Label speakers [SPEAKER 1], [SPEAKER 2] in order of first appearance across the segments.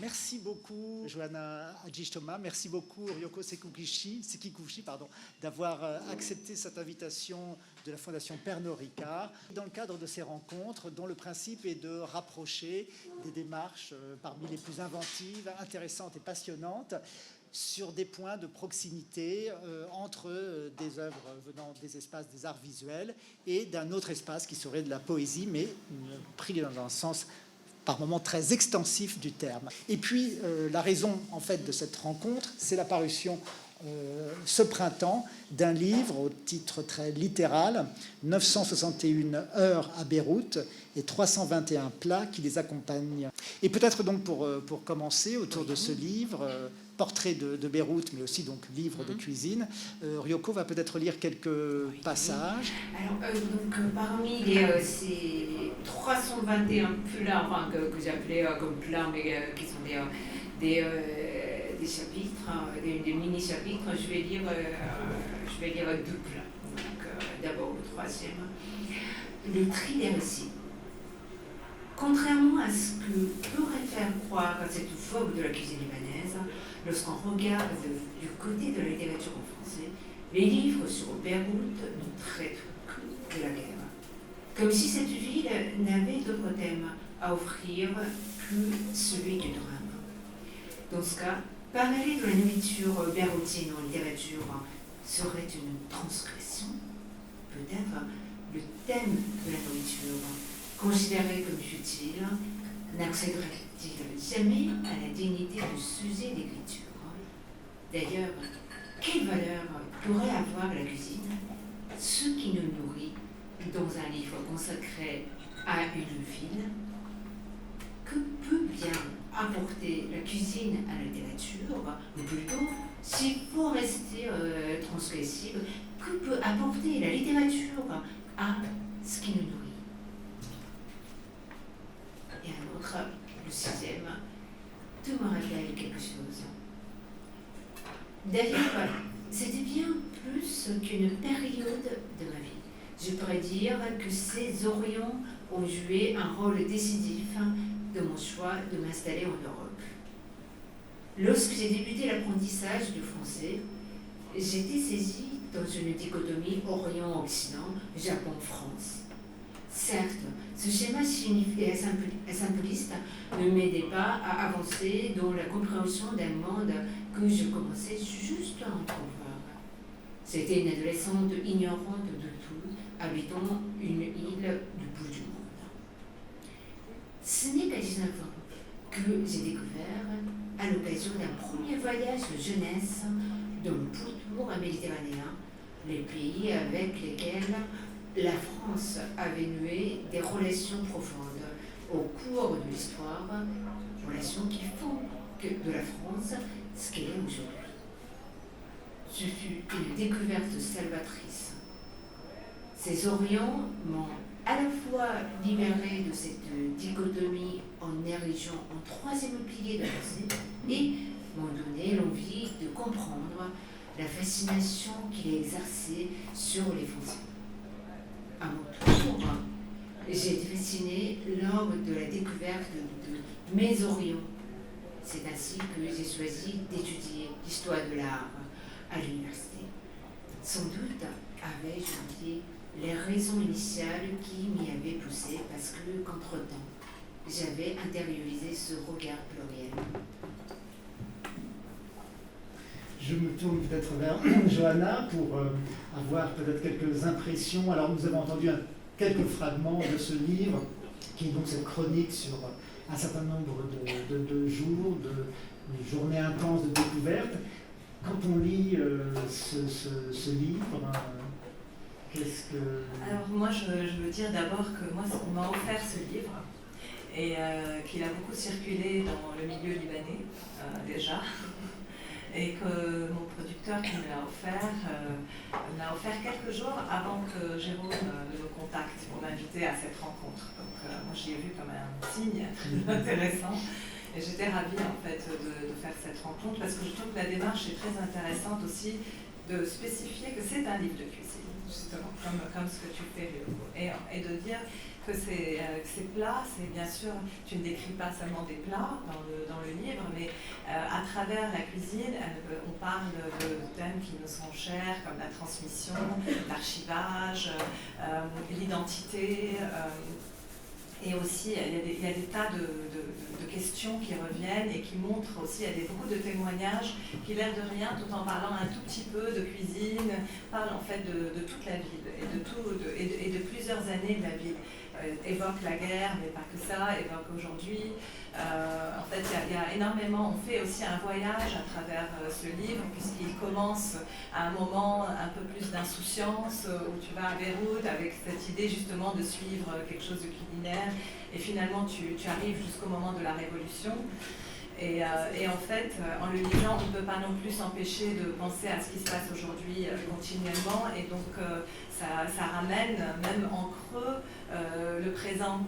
[SPEAKER 1] Merci beaucoup, Johanna Agistoma. Merci beaucoup, Ryoko Sekiguchi, d'avoir accepté cette invitation de la Fondation Pernod Ricard dans le cadre de ces rencontres dont le principe est de rapprocher des démarches parmi les plus inventives, intéressantes et passionnantes sur des points de proximité entre des œuvres venant des espaces des arts visuels et d'un autre espace qui serait de la poésie, mais pris dans un sens par moments très extensif du terme. Et puis, la raison, en fait, de cette rencontre, c'est la parution ce printemps d'un livre au titre très littéral, 961 heures à Beyrouth et 321 plats qui les accompagnent. Et peut-être donc pour commencer autour de ce livre, portrait de Beyrouth, mais aussi donc livre de cuisine, Ryoko va peut-être lire quelques passages.
[SPEAKER 2] Alors, parmi ces 321 plats que j'appelais comme plats, mais qui sont des chapitres, des mini-chapitres, je vais lire 2 plats. D'abord le troisième, le tri des récits. Contrairement à ce que pourrait faire croire cette vogue de la cuisine libanaise, lorsqu'on regarde du côté de la littérature en français, les livres sur Beyrouth ne traitent que de la guerre. Comme si cette ville n'avait d'autre thème à offrir que celui du drame. Dans ce cas, parler de la nourriture beyrouthine en littérature serait une transgression. Peut-être le thème de la nourriture, considéré comme futile, n'accéderait-il jamais à la dignité de sujet d'écriture. D'ailleurs, quelle valeur pourrait avoir la cuisine, ce qui nous nourrit dans un livre consacré à une ville? Que peut bien apporter la cuisine à la littérature, ou plutôt, s'il faut rester transgressif, que peut apporter la littérature à ce qui nous nourrit? Et un autre, le sixième, tout me rappelle quelque chose. D'ailleurs, c'était bien plus qu'une période de ma vie. Je pourrais dire que ces Orients ont joué un rôle décisif dans mon choix de m'installer en Europe. Lorsque j'ai débuté l'apprentissage du français, j'étais saisie dans une dichotomie Orient-Occident, Japon-France. Certes, ce schéma signifié et simpliste ne m'aidait pas à avancer dans la compréhension d'un monde que je commençais juste à entrevoir. C'était une adolescente ignorante de tout, habitant une île du bout du monde. Ce n'est qu'à 19 ans que j'ai découvert, à l'occasion d'un premier voyage de jeunesse dans le pourtour méditerranéen, les pays avec lesquels la France avait noué des relations profondes au cours de l'histoire, relations qui font de la France ce qu'elle est aujourd'hui. Ce fut une découverte salvatrice. Ces Orients m'ont à la fois libéré de cette dichotomie en érigeant en troisième pilier de la pensée et m'ont donné l'envie de comprendre la fascination qu'il a exercée sur les Français. À mon tour, j'ai été fascinée lors de la découverte de mes Orients. C'est ainsi que j'ai choisi d'étudier l'histoire de l'art à l'université. Sans doute avais-je oublié les raisons initiales qui m'y avaient poussé parce que, qu'entre-temps, j'avais intériorisé ce regard pluriel.
[SPEAKER 1] Je me tourne peut-être vers Johanna pour avoir peut-être quelques impressions. Alors, nous avons entendu quelques fragments de ce livre, qui est donc cette chronique sur un certain nombre de jours, de journées intenses de découverte. Quand on lit ce livre, qu'est-ce que...
[SPEAKER 3] Alors moi, je veux dire d'abord que moi, on m'a offert ce livre et qu'il a beaucoup circulé dans le milieu libanais déjà. Et que mon producteur qui me l'a offert quelques jours avant que Jérôme me contacte pour m'inviter à cette rencontre. Donc moi je l'ai vu comme un signe très intéressant et j'étais ravie en fait de faire cette rencontre parce que je trouve que la démarche est très intéressante aussi de spécifier que c'est un livre de cuisine, justement, comme ce que tu fais, et de dire que ces plats, c'est bien sûr, tu ne décris pas seulement des plats dans le livre, mais à travers la cuisine, on parle de thèmes qui nous sont chers, comme la transmission, l'archivage, l'identité. Et aussi, il y a des tas de questions qui reviennent et qui montrent aussi, il y a beaucoup de témoignages qui, l'air de rien, tout en parlant un tout petit peu de cuisine, parlent en fait de toute la ville et de plusieurs années de la ville. Évoque la guerre, mais pas que ça, évoque aujourd'hui. En fait, il y a énormément, on fait aussi un voyage à travers ce livre, puisqu'il commence à un moment un peu plus d'insouciance, où tu vas à Beyrouth avec cette idée justement de suivre quelque chose de culinaire, et finalement tu arrives jusqu'au moment de la Révolution. Et en fait, en le lisant, on ne peut pas non plus s'empêcher de penser à ce qui se passe aujourd'hui continuellement, et donc ça ramène même en creux le présent.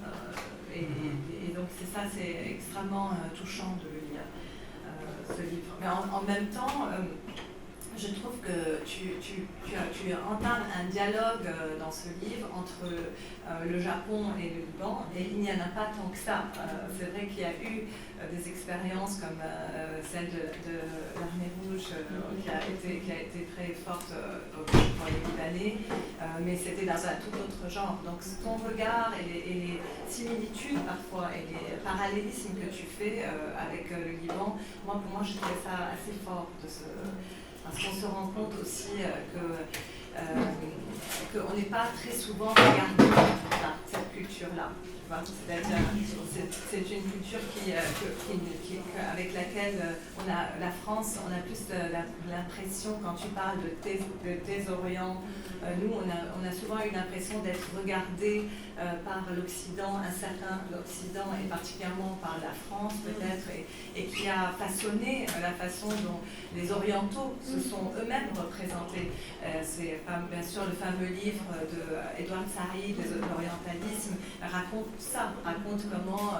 [SPEAKER 3] Et donc c'est extrêmement touchant de lire ce livre. Mais en même temps, je trouve que tu entames un dialogue dans ce livre entre le Japon et le Liban, et il n'y en a pas tant que ça. C'est vrai qu'il y a eu des expériences comme celle de l'Armée Rouge qui a été très forte pour les Libanais, mais c'était dans un tout autre genre. Donc ton regard et les similitudes parfois et les parallélismes que tu fais avec le Liban, pour moi j'ai trouvé ça assez fort parce qu'on se rend compte aussi qu'on n'est pas très souvent regardé par cette culture-là. C'est-à-dire, c'est une culture avec laquelle la France, on a plus l'impression, quand tu parles de tes Orients, nous, on a souvent eu l'impression d'être regardés par l'Occident, un certain l'Occident, et particulièrement par la France peut-être, et qui a façonné la façon dont les Orientaux se sont eux-mêmes représentés. C'est bien sûr le fameux livre d'Edouard Said, L'orientalisme, raconte comment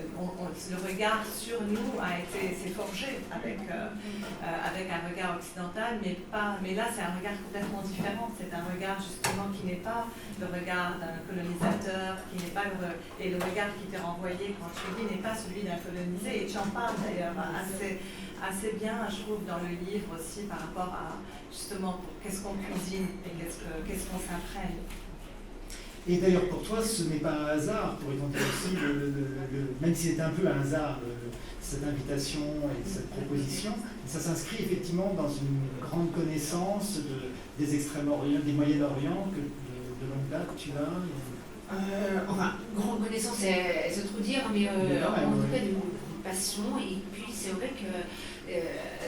[SPEAKER 3] le regard sur nous s'est forgé avec un regard occidental, mais là c'est un regard complètement différent. C'est un regard justement qui n'est pas le regard d'un colonisateur, et le regard qui t'est renvoyé quand tu lis n'est pas celui d'un colonisé. Et tu en parles d'ailleurs assez bien, je trouve, dans le livre aussi par rapport à justement qu'est-ce qu'on cuisine et qu'est-ce qu'on s'imprègne.
[SPEAKER 1] Et d'ailleurs, pour toi, ce n'est pas un hasard, pourrait-on dire aussi, même si c'est un peu un hasard, cette invitation et cette proposition, ça s'inscrit effectivement dans une grande connaissance des Extrêmes-Orient, des Moyen-Orient, que de longue date tu as.
[SPEAKER 2] Enfin, grande connaissance, c'est trop dire, mais en tout cas de passion. Et puis, c'est vrai que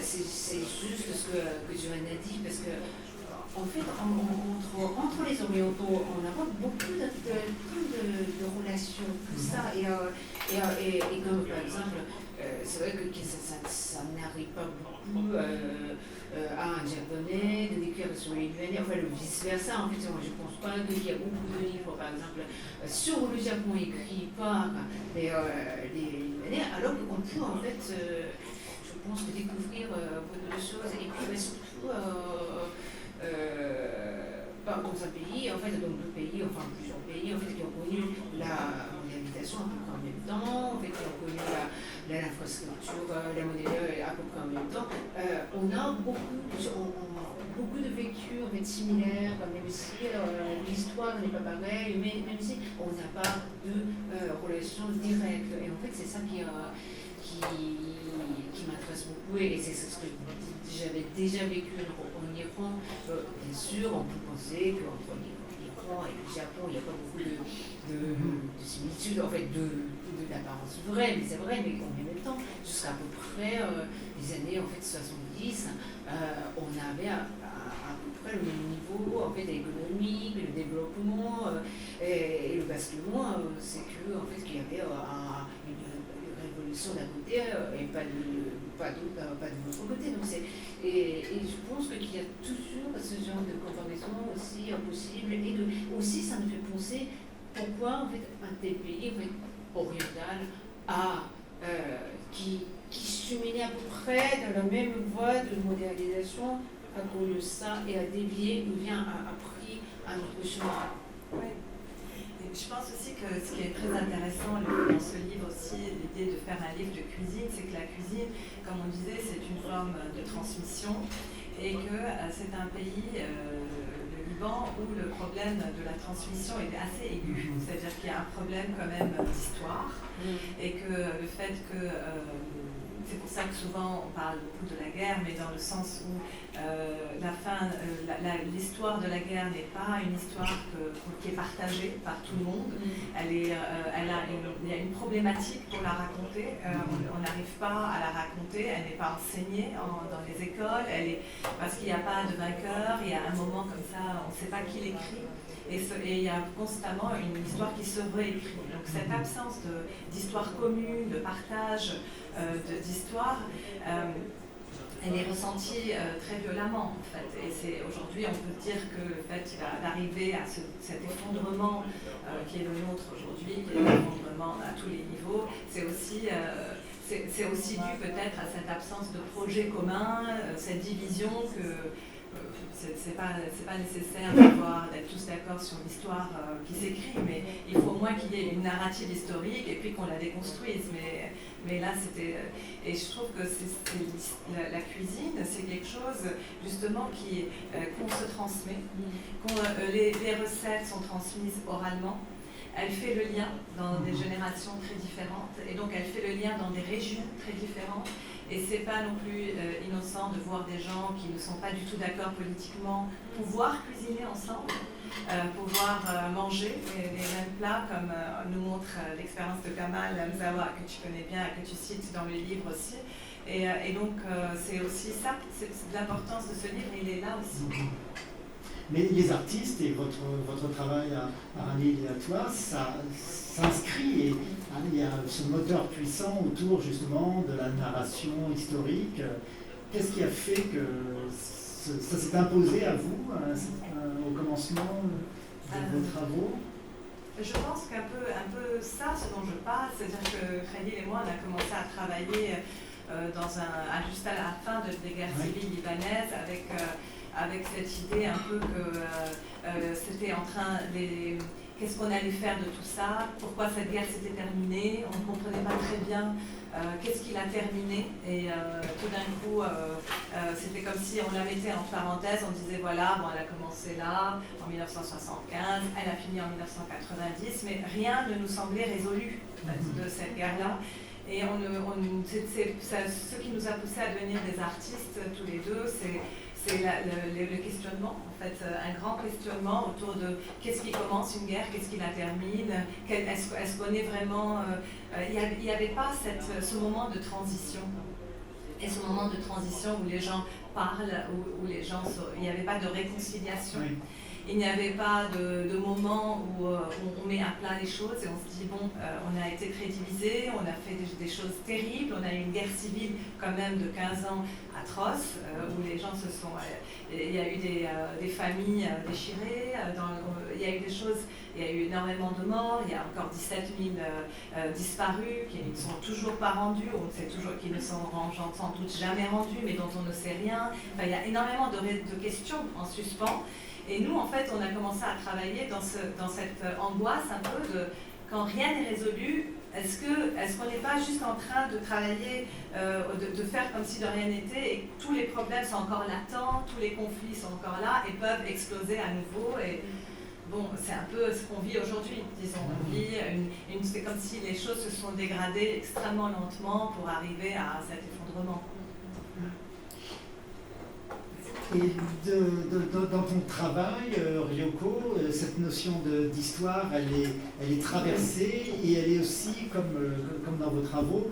[SPEAKER 2] c'est juste ce que Johanna a dit, parce que en fait, entre les Orientaux, on a beaucoup de relations, tout ça. Et comme par exemple, c'est vrai que ça n'arrive pas beaucoup à un Japonais de décrire sur les Libanais, enfin le vice-versa. En fait, je ne pense pas qu'il y a beaucoup de livres, par exemple, sur le Japon écrits par les Libanais, alors qu'on peut en fait, je pense, découvrir beaucoup de choses. Et puis surtout, dans un pays, en fait, donc deux pays, enfin plusieurs pays, en fait, qui ont connu la mondialisation à peu près en même temps, en fait, qui ont connu l'infrastructure, la monnaie à peu près en même temps. On a beaucoup de vécus en fait, similaires, même si l'histoire n'est pas pareille, mais même si on n'a pas de relation directe. Et en fait, c'est ça qui m'intéresse beaucoup, et c'est ce que j'avais déjà vécu en Iran. Bien sûr, on peut penser qu'entre l'Iran et le Japon, il n'y a pas beaucoup de similitudes, en fait, d'apparence vraie, mais c'est vrai, mais en même temps, jusqu'à peu près les années en fait, 70, on avait à peu près le même niveau en fait, économique, le développement et le basculement, c'est qu'il y avait une révolution d'un côté et pas de l'autre côté. Donc et je pense qu'il y a toujours ce genre de comparaison aussi possible, et aussi ça me fait penser pourquoi en fait, un tel pays en fait, oriental qui cheminait à peu près dans la même voie de modélisation à cause de ça et a dévié ou bien a pris un autre chemin.
[SPEAKER 3] Oui. Et je pense aussi que ce qui est très intéressant dans ce livre aussi, l'idée de faire un livre de cuisine, c'est que la cuisine, comme on disait, c'est une forme de transmission et que c'est un pays, le Liban, où le problème de la transmission est assez aigu. C'est-à-dire qu'il y a un problème quand même d'histoire et que le fait que... c'est pour ça que souvent on parle beaucoup de la guerre, mais dans le sens où l'histoire de la guerre n'est pas une histoire qui est partagée par tout le monde. Il y a une problématique pour la raconter. On n'arrive pas à la raconter. Elle n'est pas enseignée dans les écoles. Parce qu'il n'y a pas de vainqueur. Il y a un moment comme ça, on ne sait pas qui l'écrit. Et il y a constamment une histoire qui se réécrit. Donc cette absence d'histoire commune, de partage d'histoire, elle est ressentie très violemment en fait. Et aujourd'hui, on peut dire que le fait d'arriver à cet effondrement qui est le nôtre aujourd'hui, qui est l'effondrement à tous les niveaux, c'est aussi dû peut-être à cette absence de projet commun, cette division que c'est pas nécessaire d'être tous d'accord sur l'histoire qui s'écrit, mais il faut au moins qu'il y ait une narrative historique et puis qu'on la déconstruise. Mais là, et je trouve que la cuisine, c'est quelque chose justement qu'on se transmet, les recettes sont transmises oralement. Elle fait le lien dans des générations très différentes et donc elle fait le lien dans des régions très différentes. Et c'est pas non plus innocent de voir des gens qui ne sont pas du tout d'accord politiquement pouvoir cuisiner ensemble, pouvoir manger les mêmes plats, comme nous montre l'expérience de Kamal Mzawa, que tu connais bien et que tu cites dans le livre aussi. Et donc c'est aussi ça, c'est l'importance de ce livre, il est là aussi.
[SPEAKER 1] Mais les artistes et votre travail à Rani et à toi, ça s'inscrit et il y a ce moteur puissant autour justement de la narration historique. Qu'est-ce qui a fait que ça s'est imposé à vous au commencement de vos travaux?
[SPEAKER 3] Je pense qu'un peu ça, ce dont je parle, c'est-à-dire que Khalil et moi, on a commencé à travailler juste à la fin des guerres civiles libanaises avec cette idée un peu que c'était en train qu'est-ce qu'on allait faire de tout ça, pourquoi cette guerre s'était terminée, on ne comprenait pas très bien qu'est-ce qui l'a terminé, et tout d'un coup c'était comme si on la mettait en parenthèse, on disait voilà, bon, elle a commencé là en 1975, elle a fini en 1990, mais rien ne nous semblait résolu de cette guerre-là. Et ce qui nous a poussé à devenir des artistes tous les deux, c'est le questionnement, en fait, un grand questionnement autour de qu'est-ce qui commence une guerre, qu'est-ce qui la termine, est-ce qu'on est vraiment... Il n'y avait pas ce moment de transition. Et ce moment de transition où les gens parlent, où les gens... Il n'y avait pas de réconciliation. Oui. Il n'y avait pas de moment où on met à plat les choses et on se dit, bon, on a été très divisés, on a fait des choses terribles, on a eu une guerre civile quand même de 15 ans atroce, où les gens se sont... il y a eu des familles déchirées, il y a eu des choses, il y a eu énormément de morts, il y a encore 17 000 disparus qui ne sont toujours pas rendus, on sait toujours qu'ils ne sont sans doute jamais rendus, mais dont on ne sait rien. Enfin, il y a énormément de questions en suspens. Et nous, en fait, on a commencé à travailler dans cette angoisse un peu de quand rien n'est résolu, est-ce qu'on n'est pas juste en train de travailler, de faire comme si de rien n'était et que tous les problèmes sont encore latents, tous les conflits sont encore là et peuvent exploser à nouveau. Et bon, c'est un peu ce qu'on vit aujourd'hui, disons. On vit c'est comme si les choses se sont dégradées extrêmement lentement pour arriver à cet effondrement.
[SPEAKER 1] Et dans ton travail, Ryoko, cette notion d'histoire, elle est traversée et elle est aussi, comme dans vos travaux,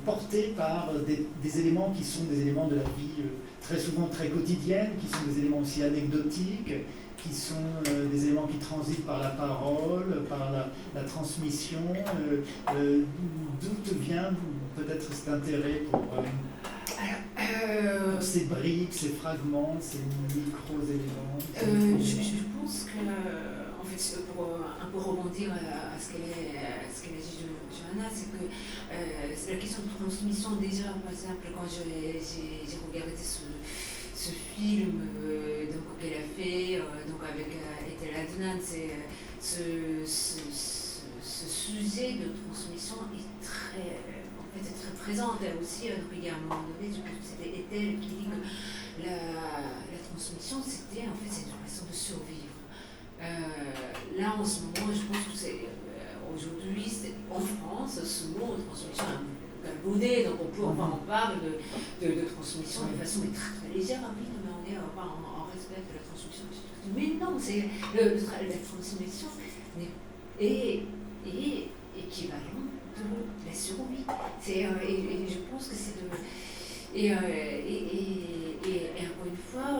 [SPEAKER 1] portée par des éléments qui sont des éléments de la vie très souvent très quotidienne, qui sont des éléments aussi anecdotiques, qui sont des éléments qui transitent par la parole, par la transmission. D'où te vient peut-être cet intérêt pour ces briques, ces fragments, ces micro-éléments?
[SPEAKER 2] Je pense que, en fait, pour un peu rebondir à ce qu'elle a dit Johanna, c'est que la question de transmission, déjà, par exemple, quand j'ai regardé ce ce film qu'elle a fait donc avec Etel Adnan, ce sujet de transmission est très présente. Elle aussi, il y a un moment donné, c'était Etel qui dit que la transmission, c'est une façon de survivre. Là, en ce moment, je pense que c'est aujourd'hui, en France, ce mot de transmission est un peu galvaudé, donc on parle de transmission de façon très légère. Ah oui, mais on est en respect de la transmission. Mais non, la transmission est équivalent de la survie. Et je pense que c'est de... Et encore une fois,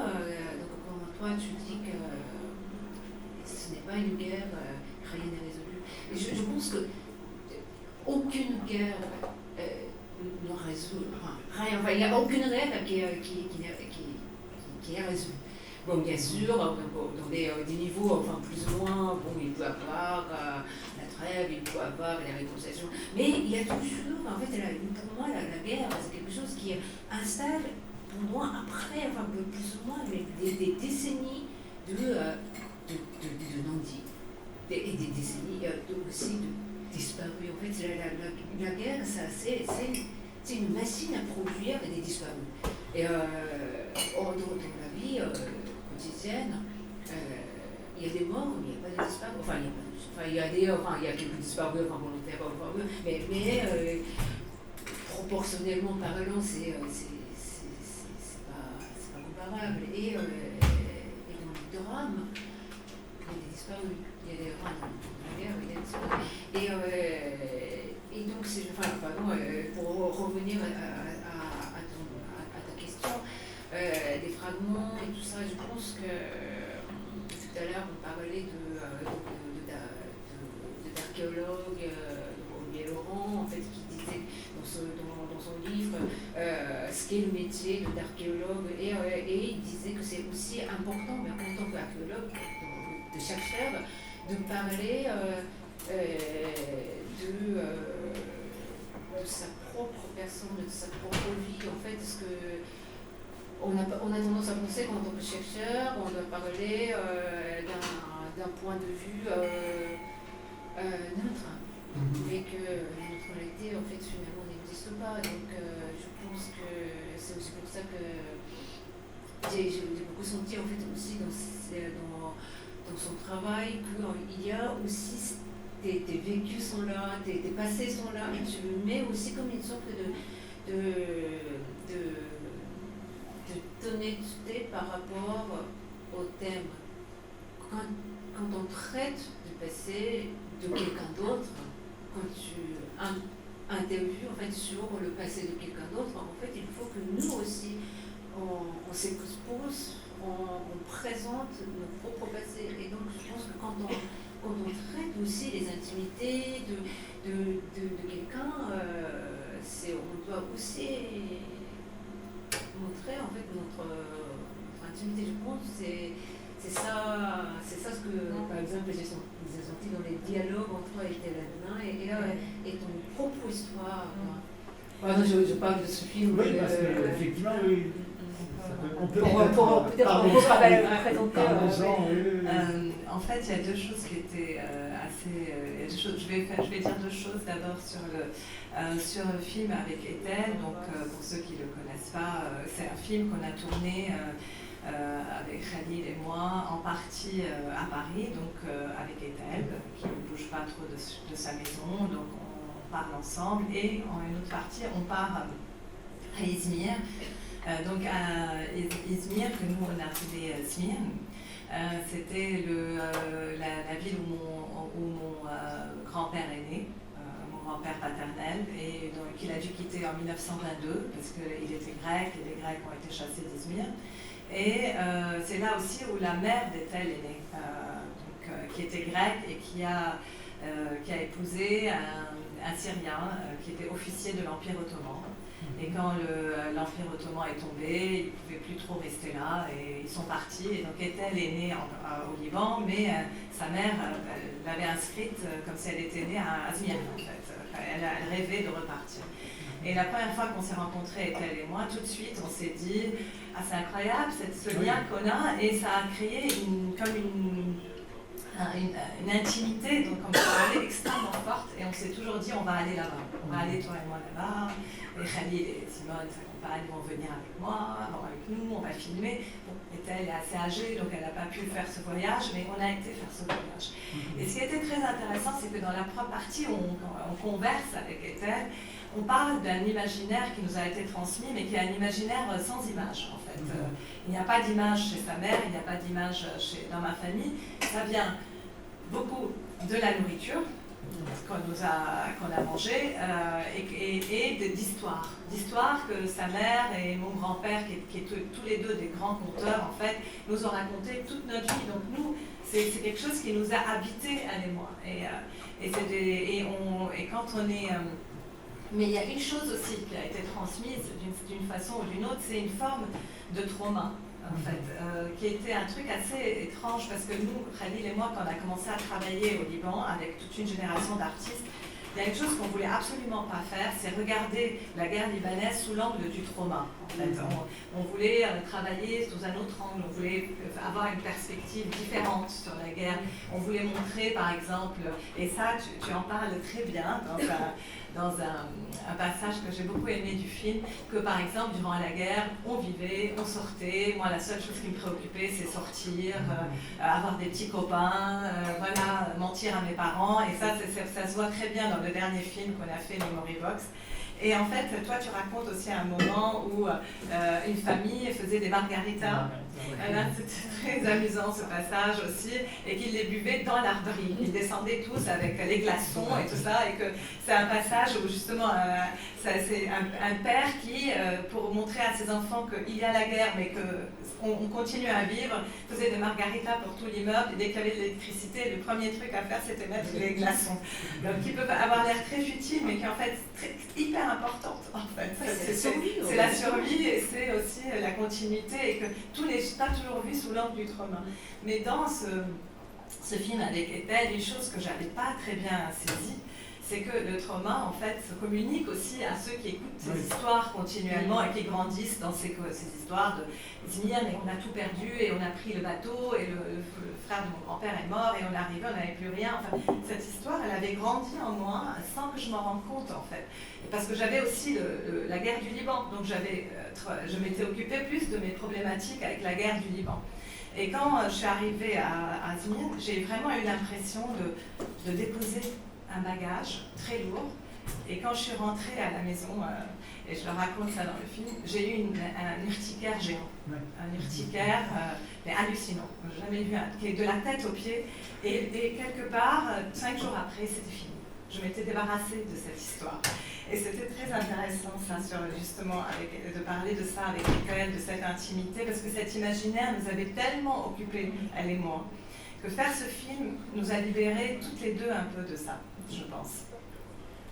[SPEAKER 2] donc quand toi tu dis que ce n'est pas une guerre, rien n'est résolu. Et je pense que aucune guerre ne résout rien. Enfin, il n'y a aucune guerre qui est résolue. Bon, bien sûr, dans des niveaux plus ou moins, il peut y avoir la trêve, il peut y avoir les réconciliations, mais il y a toujours, pour moi, la guerre, c'est quelque chose qui installe, pour moi, après, plus ou moins, des décennies de non-dit, et des décennies aussi de disparus. En fait, la guerre, c'est une machine à produire des disparus. Et dans la vie quotidienne, il y a des morts, mais il n'y a pas de disparus. Il y a quelques disparus volontaires, mais proportionnellement parlant, c'est pas comparable. Et dans le drame, il y a des disparus. Il y a des dans la guerre, il y a des disparus. Et donc, pour revenir à ta question, des fragments et tout ça, je pense que tout à l'heure on parlait d'archéologues, Olivier Laurent, qui disait dans son livre ce qu'est le métier d'archéologue, et il disait que c'est aussi important, mais en tant qu'archéologue, de chercheur, de parler de sa propre personne, de sa propre vie, parce que on a tendance à penser qu'en tant que chercheur, on doit parler d'un point de vue neutre, mais que la neutralité, finalement, n'existe pas. Donc, je pense que c'est aussi pour ça que j'ai beaucoup senti, aussi dans son travail, qu'il y a aussi tes vécus sont là, tes passés sont là, et tu le mets aussi comme une sorte d'honnêteté par rapport au thème. Quand on traite du passé de quelqu'un d'autre, quand tu interviews sur le passé de quelqu'un d'autre, il faut que nous aussi, on s'expose, on présente nos propres passés. Et donc, je pense que quand on traite aussi les intimités de quelqu'un, on doit aussi montrer notre intimité. Je pense que c'est ça ce que, par exemple, j'ai senti dans les dialogues entre Etel Adnan et ton propre histoire. Je parle de ce film.
[SPEAKER 1] Oui, parce qu'effectivement, oui. On peut
[SPEAKER 3] en fait, il y a deux choses qui étaient je vais dire deux choses. D'abord sur le film avec Etel. Donc, pour ceux qui ne le connaissent pas, c'est un film qu'on a tourné avec Khalil et moi, en partie à Paris, donc avec Etel, qui ne bouge pas trop de sa maison. Donc, on parle ensemble. Et en une autre partie, on part à Izmir. Donc à Izmir, que nous on a appelé Smyrne, c'était la ville où mon grand-père est né, mon grand-père paternel, et donc il a dû quitter en 1922 parce qu'il était grec et les Grecs ont été chassés d'Izmir. Et c'est là aussi où la mère d'Etel est née, qui était grecque et qui a épousé un Syrien qui était officier de l'Empire ottoman. Et quand l'Empire ottoman est tombé, ils ne pouvaient plus trop rester là et ils sont partis. Et donc Ethel est née au Liban, mais sa mère l'avait inscrite comme si elle était née à Zmiane en fait. Elle rêvait de repartir. Et la première fois qu'on s'est rencontrés, Ethel et moi, tout de suite, on s'est dit « Ah, c'est incroyable, ce lien qu'on a » et ça a créé une intimité, donc on parlait extrêmement forte et on s'est toujours dit on va aller là-bas, on va aller toi et moi là-bas, et Khalil et Simone s'accompagnent, vont venir avec moi, vont avec nous, on va filmer. Bon, Ethel est assez âgée donc elle n'a pas pu faire ce voyage, mais on a été faire ce voyage. Et ce qui était très intéressant, c'est que dans la première partie où on converse avec Ethel, on parle d'un imaginaire qui nous a été transmis, mais qui est un imaginaire sans image en fait. Il n'y a pas d'image chez sa mère, il n'y a pas d'image dans ma famille, ça vient beaucoup de la nourriture qu'on a mangé et d'histoire que sa mère et mon grand-père, qui est tous les deux des grands conteurs, en fait, nous ont raconté toute notre vie. Donc nous, c'est quelque chose qui nous a habité, elle et moi. Et quand on est... mais il y a une chose aussi qui a été transmise d'une façon ou d'une autre, c'est une forme de trauma. En fait, qui était un truc assez étrange parce que nous, Khalil et moi, quand on a commencé à travailler au Liban avec toute une génération d'artistes, il y a une chose qu'on voulait absolument pas faire, c'est regarder la guerre libanaise sous l'angle du trauma. En fait, on voulait travailler sous un autre angle, on voulait avoir une perspective différente sur la guerre. On voulait montrer, par exemple, et ça, tu en parles très bien dans un passage que j'ai beaucoup aimé du film, que par exemple, durant la guerre, on vivait, on sortait. Moi, la seule chose qui me préoccupait, c'est sortir, avoir des petits copains, voilà, mentir à mes parents. Et ça se voit très bien dans le dernier film qu'on a fait, Memory Box. Et en fait, toi, tu racontes aussi un moment où une famille faisait des margaritas. C'était très amusant ce passage aussi, et qu'ils les buvaient dans l'arderie. Ils descendaient tous avec les glaçons et tout ça, et que c'est un passage où justement c'est un père qui, pour montrer à ses enfants qu'il y a la guerre, mais qu'on continue à vivre, faisait des margaritas pour tout l'immeuble, et dès qu'il y avait de l'électricité, le premier truc à faire, c'était mettre les glaçons. Donc qui peuvent avoir l'air très futiles, mais qui en fait hyper importante en fait. C'est la survie et c'est aussi la continuité, et que tout n'est pas toujours vu sous l'angle du trauma. Mais dans ce film avec Ethel, une chose que j'avais pas très bien saisie, c'est que le trauma, en fait, se communique aussi à ceux qui écoutent ces histoires continuellement et qui grandissent dans ces histoires de Zmir, mais on a tout perdu et on a pris le bateau et le frère de mon grand-père est mort et on est arrivé, on n'avait plus rien. Enfin, cette histoire, elle avait grandi en moi sans que je m'en rende compte, en fait. Et parce que j'avais aussi la guerre du Liban, donc je m'étais occupée plus de mes problématiques avec la guerre du Liban. Et quand je suis arrivée à Zmir, j'ai vraiment eu l'impression de déposer un bagage très lourd. Et quand je suis rentrée à la maison, et je le raconte ça dans le film, j'ai eu un urticaire géant. Un urticaire mais hallucinant. Je n'ai jamais vu qui est de la tête aux pieds. Et quelque part, 5 jours après, c'était fini. Je m'étais débarrassée de cette histoire. Et c'était très intéressant, ça, justement, de parler de ça avec Ethel, de cette intimité, parce que cet imaginaire nous avait tellement occupés, elle et moi, que faire ce film nous a libérés toutes les deux un peu de ça, je pense.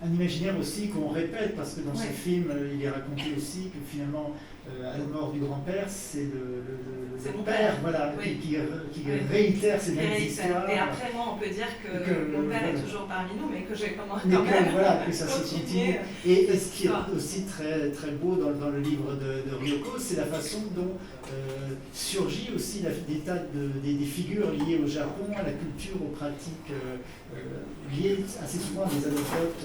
[SPEAKER 1] Un imaginaire aussi qu'on répète, parce que dans ce film, il est raconté aussi que finalement, à la mort du grand-père, c'est le père, voilà, qui réitère ces mêmes histoires.
[SPEAKER 3] Et après, moi, on peut dire que mon père est toujours parmi nous, mais que j'ai quand même
[SPEAKER 1] que ça se continue. Et ce qui est aussi très, très beau dans le livre de Ryoko, c'est la façon dont surgit aussi des figures liées au Japon, à la culture, aux pratiques liées assez souvent à des anecdotes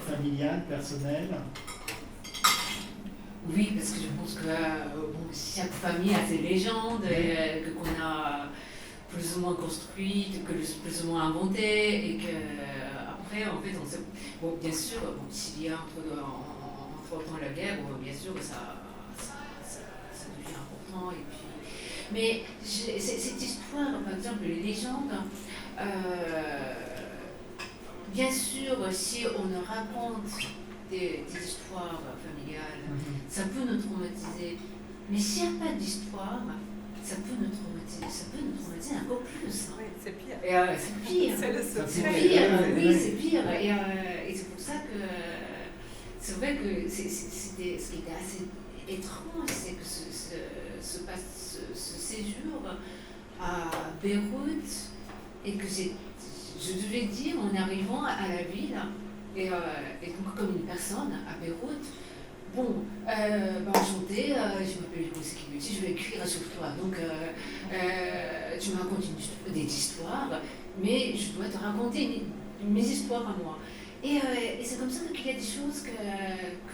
[SPEAKER 1] familiales, personnelles.
[SPEAKER 2] Oui, parce que je pense que chaque famille a ses légendes qu'on a plus ou moins construites, plus ou moins inventées, et qu'après, en fait, on sait... Bon, bien sûr, s'il y a entre-temps la guerre, bien sûr, ça devient important. Et puis... Mais cette histoire, par exemple, les légendes, bien sûr, si on raconte des histoires familiales, ça peut nous traumatiser. Mais s'il n'y a pas d'histoire, ça peut nous traumatiser encore plus.
[SPEAKER 3] Oui, c'est pire.
[SPEAKER 2] C'est pire.
[SPEAKER 3] C'est le
[SPEAKER 2] C'est pire, oui, c'est pire. Et c'est pour ça que c'est vrai que c'était, ce qui était assez étrange, c'est que ce séjour à Beyrouth, et que je devais dire en arrivant à la ville, et donc comme une personne à Beyrouth, bon, enchantée, je m'appelle Yoko Sekiguchi, je vais écrire sur toi. Donc, tu me racontes des histoires, mais je dois te raconter mes histoires à moi. Et c'est comme ça qu'il y a des choses que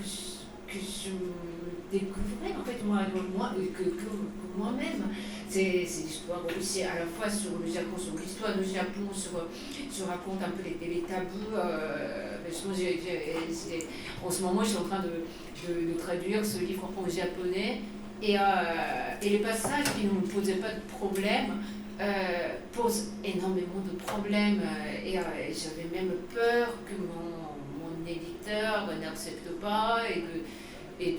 [SPEAKER 2] je découvrais, en fait, que moi-même. C'est l'histoire aussi à la fois sur le Japon, sur l'histoire du Japon, je raconte un peu les tabous. En ce moment, je suis en train de traduire ce livre en japonais. Et les passages qui ne me posaient pas de problème posent énormément de problèmes. Et j'avais même peur que mon éditeur n'accepte pas et de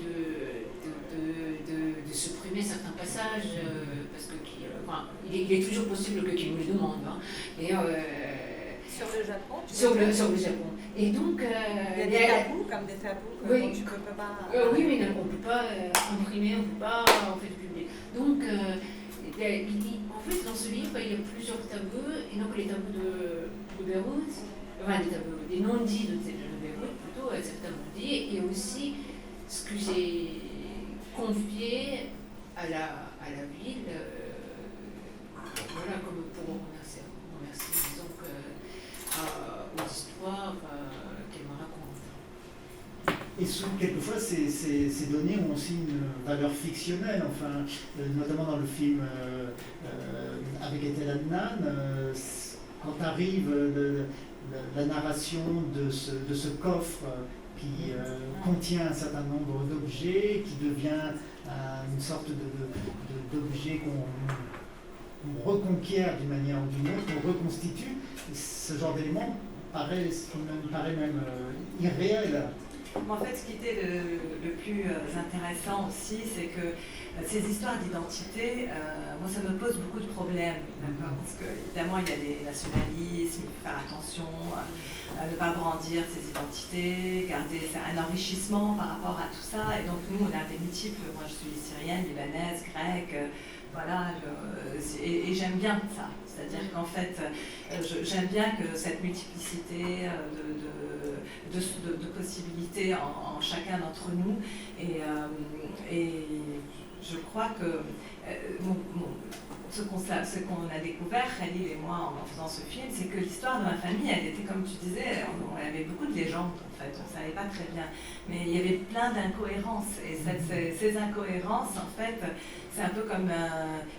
[SPEAKER 2] supprimer certains passages, parce que il est toujours possible qu'il me le demande. Hein. Et,
[SPEAKER 3] sur le Japon
[SPEAKER 2] sur le Japon. Et donc,
[SPEAKER 3] il y a des tabous, comme des tabous que
[SPEAKER 2] oui,
[SPEAKER 3] tu ne peux pas...
[SPEAKER 2] oui, mais on ne peut pas imprimer, on ne peut pas en fait publier. Donc, en fait, dans ce livre, il y a plusieurs tabous, et donc les tabous de Beyrouth, enfin des non-dits de Beyrouth, plutôt, certains non-dits, et aussi ce que j'ai confié à la ville, voilà, comme pour remercier, disons, aux histoires qu'elle me raconte.
[SPEAKER 1] Et quelquefois, ces données ont aussi une valeur fictionnelle, enfin, notamment dans le film avec Ethel Adnan, quand arrive la narration de ce coffre qui contient un certain nombre d'objets, qui devient une sorte d'objet qu'on reconquiert d'une manière ou d'une autre, qu'on reconstitue, ce genre d'élément paraît même irréel.
[SPEAKER 3] En fait, ce qui était le plus intéressant aussi, c'est que ces histoires d'identité, moi, ça me pose beaucoup de problèmes, d'accord ? Parce que, évidemment, il y a les nationalismes, il faut faire attention à ne pas brandir ses identités, garder un enrichissement par rapport à tout ça. Et donc, nous, on a des multiples. Moi, je suis syrienne, libanaise, grecque, voilà, et j'aime bien ça. C'est-à-dire qu'en fait, j'aime bien que cette multiplicité de possibilités en chacun d'entre nous. Et je crois que ce qu'on a découvert, Khalil et moi, en faisant ce film, c'est que l'histoire de ma famille, elle était, comme tu disais, on avait beaucoup de légendes, en fait, on ne savait pas très bien. Mais il y avait plein d'incohérences. Et ces incohérences, en fait, c'est un peu comme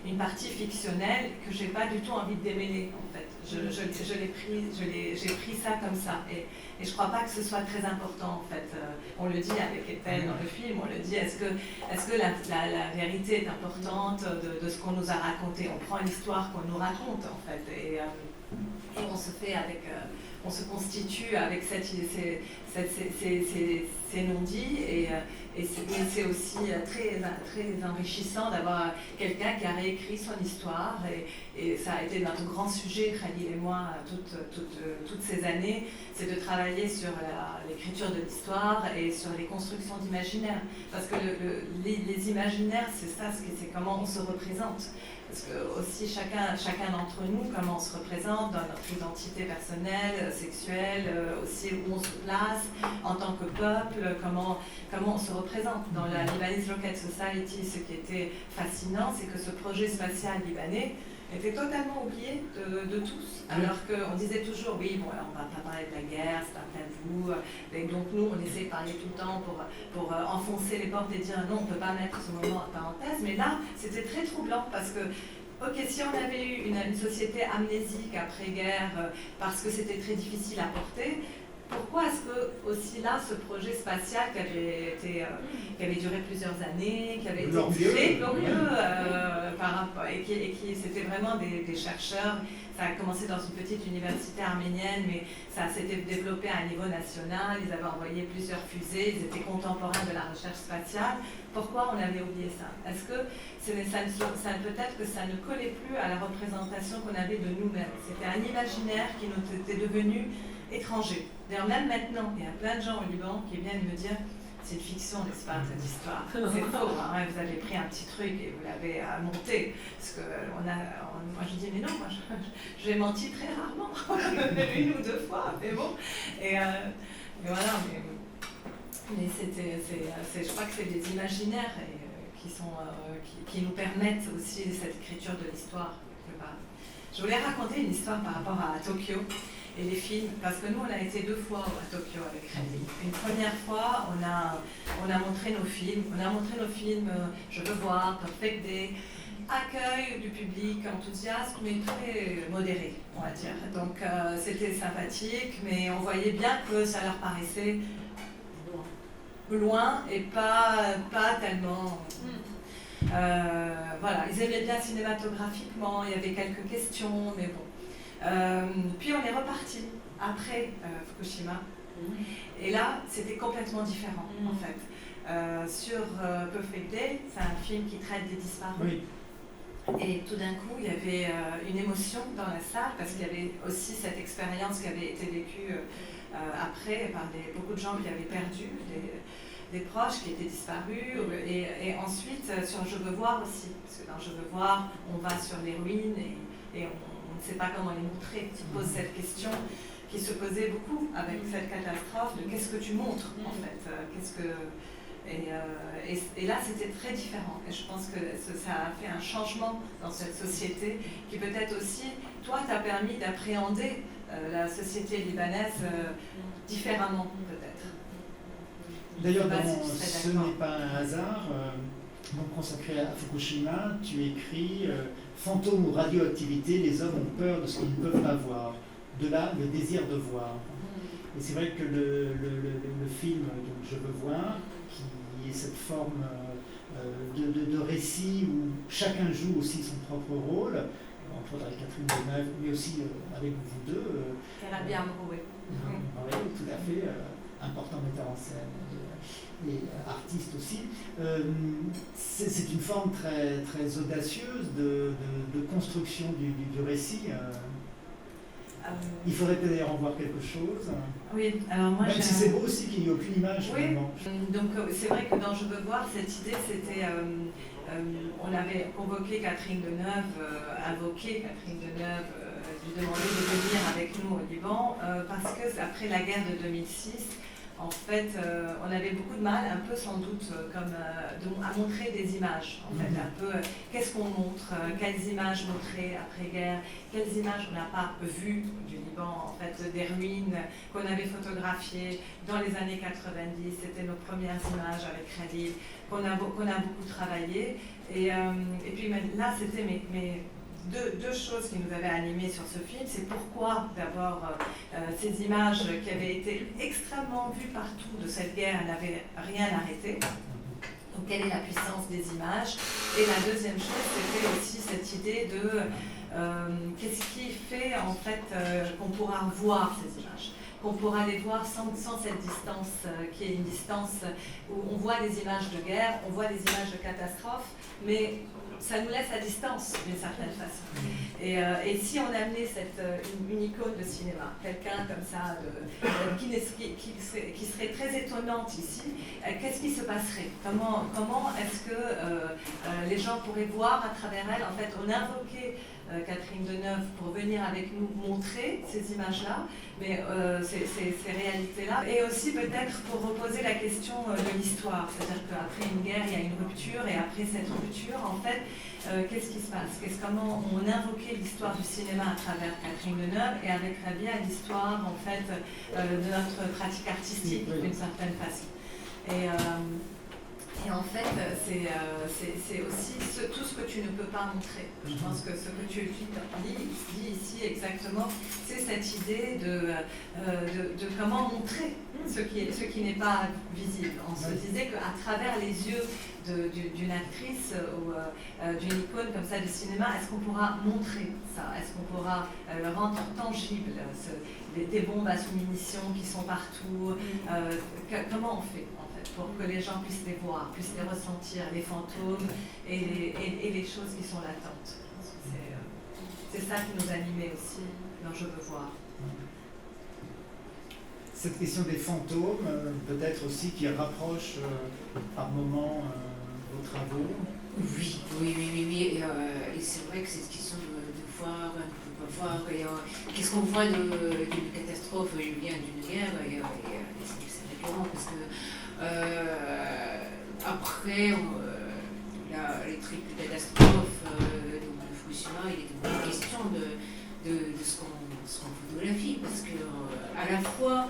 [SPEAKER 3] une partie fictionnelle que je n'ai pas du tout envie de démêler, en fait. J'ai pris ça comme ça. Et je ne crois pas que ce soit très important, en fait. On le dit avec Ethel dans le film, on le dit, est-ce que la vérité est importante de ce qu'on nous a raconté? On prend l'histoire qu'on nous raconte, en fait. Et on se fait avec... on se constitue avec ces non-dits et c'est aussi très enrichissant d'avoir quelqu'un qui a réécrit son histoire et ça a été notre grand sujet, Khalil et moi, toutes ces années, c'est de travailler sur l'écriture de l'histoire et sur les constructions d'imaginaire. Parce que les imaginaires, c'est ça, c'est comment on se représente. Parce que aussi chacun d'entre nous, comment on se représente dans notre identité personnelle, sexuelle, aussi où on se place en tant que peuple, comment on se représente. Dans la Lebanese Rocket Society, ce qui était fascinant, c'est que ce projet spatial libanais était totalement oublié de tous. Alors qu'on disait toujours, oui, bon, alors on ne va pas parler de la guerre, c'est un tabou. Et donc nous, on essaie de parler tout le temps pour enfoncer les portes et dire non, on ne peut pas mettre ce moment en parenthèse. Mais là, c'était très troublant parce que, ok, si on avait eu une société amnésique après-guerre parce que c'était très difficile à porter, pourquoi est-ce que aussi là, ce projet spatial qui avait duré plusieurs années, qui avait été très glorieux par rapport, et qui c'était vraiment des chercheurs, ça a commencé dans une petite université arménienne, mais ça s'était développé à un niveau national, ils avaient envoyé plusieurs fusées, ils étaient contemporains de la recherche spatiale. Pourquoi on avait oublié ça? Est-ce que peut-être que ça ne collait plus à la représentation qu'on avait de nous-mêmes? C'était un imaginaire qui nous était devenu étranger. D'ailleurs, même maintenant, il y a plein de gens au Liban qui viennent me dire c'est une fiction, n'est-ce pas, cette histoire. C'est faux, hein, vous avez pris un petit truc et vous l'avez monté. Parce que moi je dis, mais non, moi j'ai menti très rarement, une ou deux fois, mais bon. Et voilà, mais je crois que c'est des imaginaires qui nous permettent aussi cette écriture de l'histoire. Je voulais raconter une histoire par rapport à Tokyo et les films, parce que nous on a été 2 fois à Tokyo avec Randy. Une première fois, on a montré nos films, Je veux voir, Perfect Day, accueil du public, enthousiasme, mais très modéré, on va dire. Donc c'était sympathique, mais on voyait bien que ça leur paraissait loin et pas tellement... voilà, ils aimaient bien cinématographiquement, il y avait quelques questions, mais bon. Puis on est reparti après Fukushima, et là c'était complètement différent en fait. Sur Perfect Day, c'est un film qui traite des disparus.
[SPEAKER 1] Oui.
[SPEAKER 3] Et tout d'un coup, il y avait une émotion dans la salle, parce qu'il y avait aussi cette expérience qui avait été vécue après par beaucoup de gens qui avaient perdu des proches qui étaient disparus, et ensuite sur Je veux voir aussi, parce que dans Je veux voir, on va sur les ruines et on ne sait pas comment les montrer. On se pose cette question qui se posait beaucoup avec cette catastrophe de qu'est-ce que tu montres en fait, et là c'était très différent, et je pense que ça a fait un changement dans cette société qui peut-être aussi, toi, t'a permis d'appréhender la société libanaise différemment peut-être.
[SPEAKER 1] D'ailleurs, Ce n'est pas un hasard, donc consacré à Fukushima, tu écris Fantômes ou radioactivité, les hommes ont peur de ce qu'ils ne peuvent pas voir. De là, le désir de voir. Et c'est vrai que le film donc, Je veux voir, qui est cette forme de récit où chacun joue aussi son propre rôle, entre autres avec Catherine Deneuve, mais aussi avec vous deux.
[SPEAKER 3] Elle a bien prouvé.
[SPEAKER 1] Oui, tout à fait, important metteur en scène et artiste aussi. C'est une forme très, très audacieuse de construction du récit. Il faudrait peut-être en voir quelque chose.
[SPEAKER 3] Oui, alors moi...
[SPEAKER 1] Même si c'est beau aussi qu'il n'y ait aucune image.
[SPEAKER 3] Oui,
[SPEAKER 1] finalement.
[SPEAKER 3] donc c'est vrai que dans Je veux voir, cette idée, c'était... on avait convoqué Catherine Deneuve, invoqué Catherine Deneuve, lui demander de venir avec nous au Liban, parce que après la guerre de 2006, en fait, on avait beaucoup de mal, un peu sans doute, à montrer des images. En fait, un peu, qu'est-ce qu'on montre, quelles images montrer après-guerre, quelles images on n'a pas vues du Liban, en fait, des ruines qu'on avait photographiées dans les années 90. C'était nos premières images avec Khalil, qu'on a beaucoup travaillé. Et puis là, c'était deux choses qui nous avaient animés sur ce film. C'est pourquoi, d'abord, ces images qui avaient été extrêmement vues partout de cette guerre n'avaient rien arrêté. Donc, quelle est la puissance des images? Et la deuxième chose, c'était aussi cette idée de qu'est-ce qui fait, en fait, qu'on pourra voir ces images, qu'on pourra les voir sans cette distance, qui est une distance où on voit des images de guerre, on voit des images de catastrophe, mais ça nous laisse à distance d'une certaine façon. Et si on amenait une icône de cinéma, quelqu'un comme ça, qui serait très étonnante ici, qu'est-ce qui se passerait? Comment est-ce que les gens pourraient voir à travers elle? En fait, on invoquait Catherine Deneuve pour venir avec nous montrer ces images-là, mais ces réalités-là, et aussi peut-être pour reposer la question de l'histoire, c'est-à-dire qu'après une guerre, il y a une rupture, et après cette rupture, en fait, qu'est-ce qui se passe? Comment on invoquait l'histoire du cinéma à travers Catherine Deneuve, et avec Rabia l'histoire, en fait, de notre pratique artistique, d'une certaine façon. Et en fait, c'est aussi tout ce que tu ne peux pas montrer. Je pense que ce que tu dis ici exactement, c'est cette idée de comment montrer ce qui n'est pas visible. On se disait qu'à travers les yeux d'une actrice ou d'une icône comme ça de cinéma, est-ce qu'on pourra montrer ça? Est-ce qu'on pourra le rendre tangible? Des bombes à sous-munitions qui sont partout. Comment on fait pour que les gens puissent les voir, puissent les ressentir, les fantômes et les choses qui sont latentes. C'est ça qui nous animait aussi dans Je veux voir.
[SPEAKER 1] cette question des fantômes, peut-être aussi qui rapproche par moments vos travaux.
[SPEAKER 2] Oui. Et c'est vrai que cette question de voir, de ne pas voir, et qu'est-ce qu'on voit d'une catastrophe ou bien d'une guerre, et c'est récurrent parce que après les triples catastrophes de Fukushima, il était beaucoup question de ce qu'on photographie, parce que à la fois,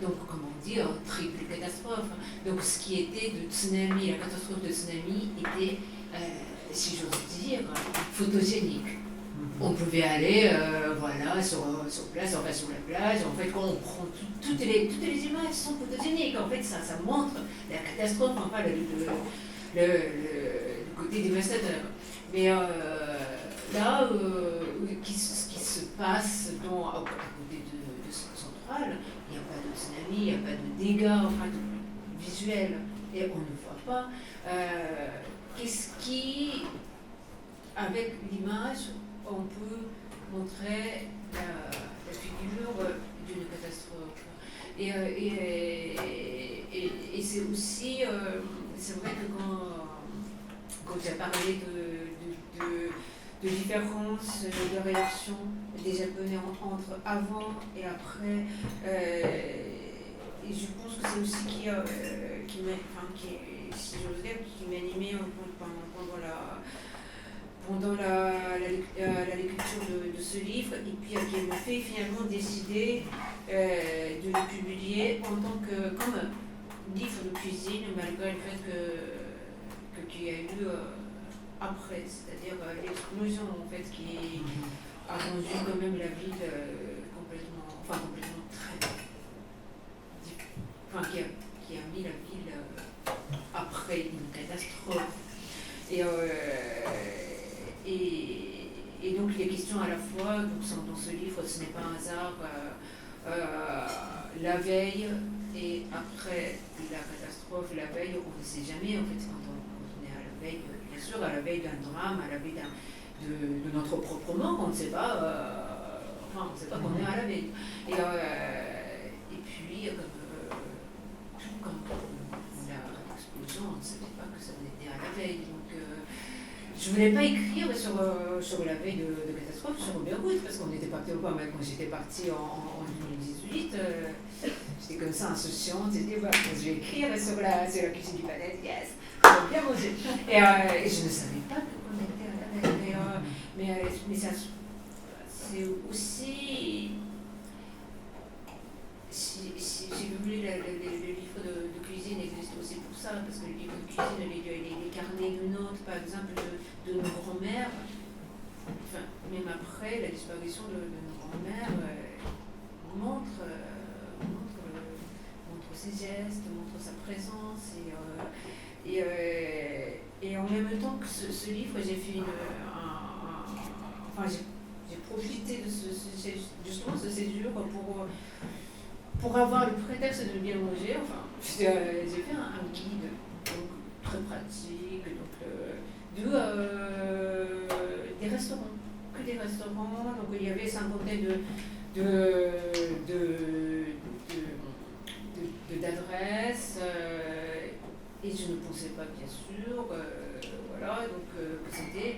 [SPEAKER 2] donc comment dire, triple catastrophe, donc ce qui était de tsunami, la catastrophe de tsunami était, si j'ose dire, photogénique. On pouvait aller voilà, sur place, enfin sur la plage, en fait quand on prend toutes les images sont photogéniques, en fait ça montre la catastrophe, enfin le côté dévastateur. Mais là, ce qui se passe à côté de Centrale, il n'y a pas de tsunami, il n'y a pas de dégâts enfin, visuels, et on ne voit pas. Qu'est-ce qui, avec l'image, on peut montrer la figure d'une catastrophe. Et c'est aussi, c'est vrai que quand j'ai parlé de différence de réaction des Japonais entre avant et après, et je pense que c'est aussi qui m'animait pendant la lecture de ce livre, et puis qui me fait finalement décider de le publier en tant que comme livre de cuisine, malgré le fait qu'il y a eu après, c'est-à-dire l'explosion en fait qui a rendu quand même la ville complètement très, qui a mis la ville après une catastrophe. Et donc il est question à la fois, donc dans ce livre, ce n'est pas un hasard, la veille et après la catastrophe. La veille, on ne sait jamais en fait quand on est à la veille, bien sûr à la veille d'un drame, à la veille de notre propre mort, on ne sait pas, on ne sait pas qu'on est à la veille. Et puis comme l'explosion, on ne savait pas que ça était à la veille. Donc je ne voulais pas écrire sur la veille de catastrophe sur Beyrouth, parce qu'on n'était parti au point, même quand j'étais partie en 2018, j'étais comme ça insouciante, j'étais voilà, je vais écrire sur la cuisine libanais, yes, on va bien manger. Et je ne savais pas qu'on était à la veille. Mais ça, c'est aussi, si vous voulez, le livre de cuisine existe aussi pour ça, parce que le livre de cuisine, les carnets de notes, par exemple, de nos grands-mères, enfin, même après la disparition de nos grands-mères, montre ses gestes, montre sa présence, et en même temps que ce livre, j'ai fait j'ai profité de justement ce séjour pour avoir le prétexte de bien manger. Enfin, j'ai fait un guide donc, très pratique, donc des restaurants, que des restaurants. Donc il y avait cinquantaine d'adresses, et je ne pensais pas bien sûr, voilà, donc que c'était.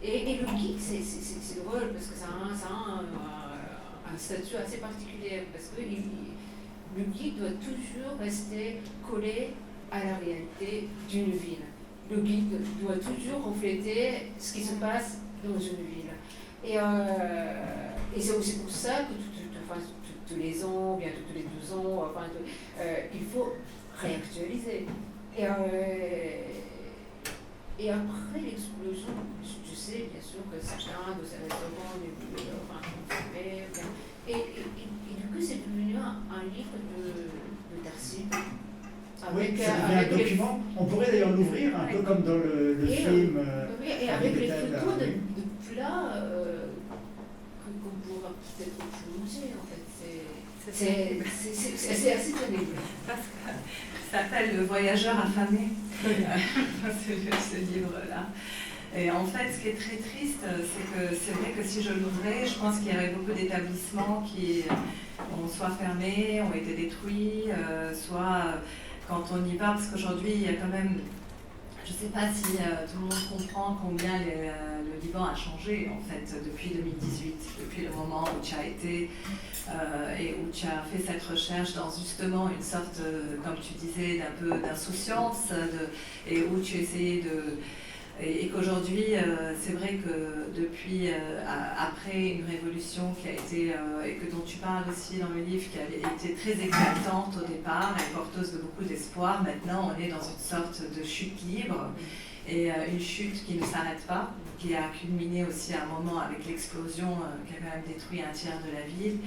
[SPEAKER 2] Et le guide, c'est drôle parce que ça a un statut assez particulier, parce que le guide doit toujours rester collé à la réalité d'une ville. Le guide doit toujours refléter ce qui se passe dans une ville. Et c'est aussi pour ça que tous les ans, bien tous les 2 ans, il faut réactualiser. Et après l'explosion, je sais bien sûr que certains de ces restaurants fermés. Et du coup, c'est devenu un livre d'archives.
[SPEAKER 1] Oui, ça devient un document. On pourrait d'ailleurs l'ouvrir, un peu comme dans le film.
[SPEAKER 2] Et avec les photos de plats qu'on pourra peut-être manger, en fait. C'est assez terrible.
[SPEAKER 3] Ça s'appelle Le voyageur affamé, ce livre-là. Et en fait, ce qui est très triste, c'est que c'est vrai que si je l'ouvrais, je pense qu'il y aurait beaucoup d'établissements qui ont soit fermé, ont été détruits, soit quand on y va, parce qu'aujourd'hui, il y a quand même, je ne sais pas si tout le monde comprend combien le Liban a changé, en fait, depuis 2018, depuis le moment où tu as été et où tu as fait cette recherche dans justement une sorte, comme tu disais, d'un peu d'insouciance, et où tu essayais de... Et qu'aujourd'hui, c'est vrai que depuis, après une révolution qui a été, et que dont tu parles aussi dans le livre, qui avait été très éclatante au départ, et porteuse de beaucoup d'espoir, maintenant on est dans une sorte de chute libre, et une chute qui ne s'arrête pas, qui a culminé aussi à un moment avec l'explosion qui a quand même détruit un tiers de la ville,